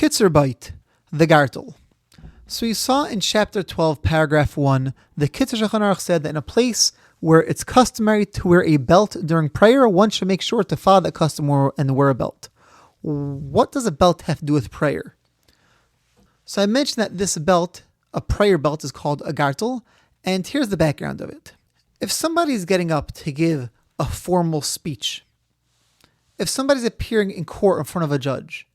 KitzurByte, the Gartel. So you saw in chapter 12, paragraph 1, the Kitzur Shulchan Aruch said that in a place where it's customary to wear a belt during prayer, one should make sure to follow that custom and wear a belt. What does a belt have to do with prayer? So I mentioned that this belt, a prayer belt, is called a Gartel, and here's the background of it. If somebody's getting up to give a formal speech, if somebody's appearing in court in front of a judge,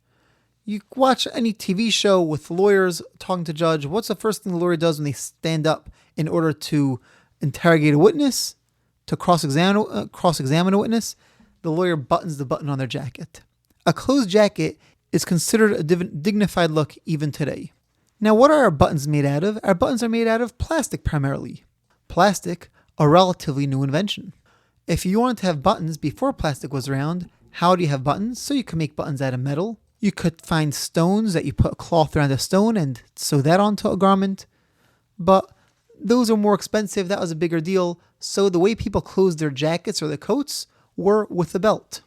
you watch any TV show with lawyers talking to a judge, what's the first thing the lawyer does when they stand up in order to interrogate a witness, to cross-examine a witness? The lawyer buttons the button on their jacket. A closed jacket is considered a dignified look even today. Now, what are our buttons made out of? Our buttons are made out of plastic primarily. Plastic, a relatively new invention. If you wanted to have buttons before plastic was around, how do you have buttons? So you can make buttons out of metal. You could find stones that you put a cloth around a stone and sew that onto a garment. But those are more expensive. That was a bigger deal. So the way people closed their jackets or their coats were with a belt.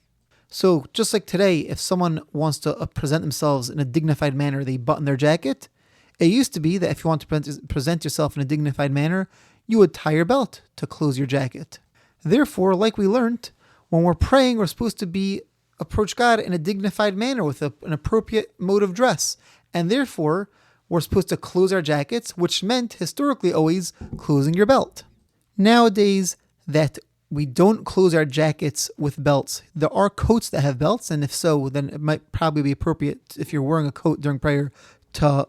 So just like today, if someone wants to present themselves in a dignified manner, they button their jacket. It used to be that if you want to present yourself in a dignified manner, you would tie your belt to close your jacket. Therefore, like we learned, when we're praying, we're supposed to approach God in a dignified manner with an appropriate mode of dress. And therefore, we're supposed to close our jackets, which meant historically always closing your belt. Nowadays, that we don't close our jackets with belts. There are coats that have belts, and if so, then it might probably be appropriate if you're wearing a coat during prayer to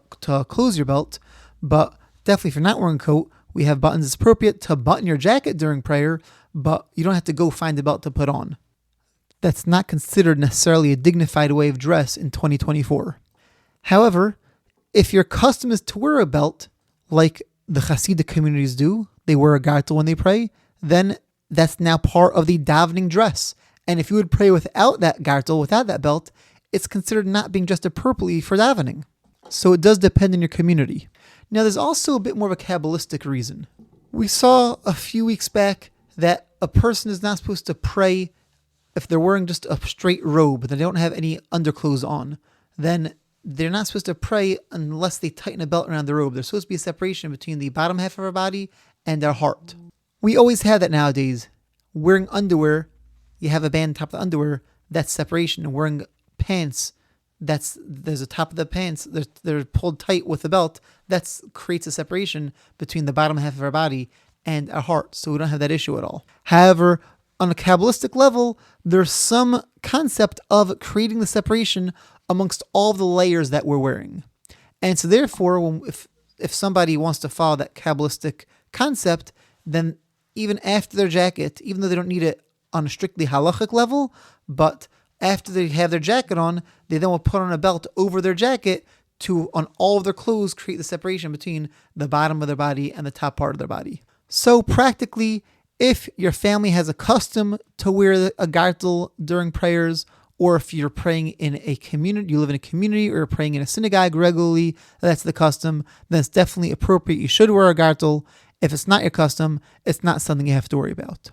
close your belt. But definitely if you're not wearing a coat, we have buttons. It's appropriate to button your jacket during prayer, but you don't have to go find a belt to put on. That's not considered necessarily a dignified way of dress in 2024. However, if your custom is to wear a belt, like the Hasidic communities do, they wear a gartel when they pray, then that's now part of the davening dress. And if you would pray without that gartel, without that belt, it's considered not being dressed appropriately for davening. So it does depend on your community. Now, there's also a bit more of a Kabbalistic reason. We saw a few weeks back that a person is not supposed to pray if they're wearing just a straight robe, they don't have any underclothes on, then they're not supposed to pray unless they tighten a belt around the robe. There's supposed to be a separation between the bottom half of our body and our heart. We always have that nowadays. Wearing underwear, you have a band on top of the underwear, that's separation. Wearing pants, there's a top of the pants, they're pulled tight with a belt, that creates a separation between the bottom half of our body and our heart, so we don't have that issue at all. However, on a Kabbalistic level, there's some concept of creating the separation amongst all the layers that we're wearing. And so therefore, if somebody wants to follow that Kabbalistic concept, then even after their jacket, even though they don't need it on a strictly halachic level, but after they have their jacket on, they then will put on a belt over their jacket to, on all of their clothes, create the separation between the bottom of their body and the top part of their body. So practically, if your family has a custom to wear a gartel during prayers, or if you're praying in a community, you live in a community, or you're praying in a synagogue regularly, that's the custom, then it's definitely appropriate. You should wear a gartel. If it's not your custom, it's not something you have to worry about.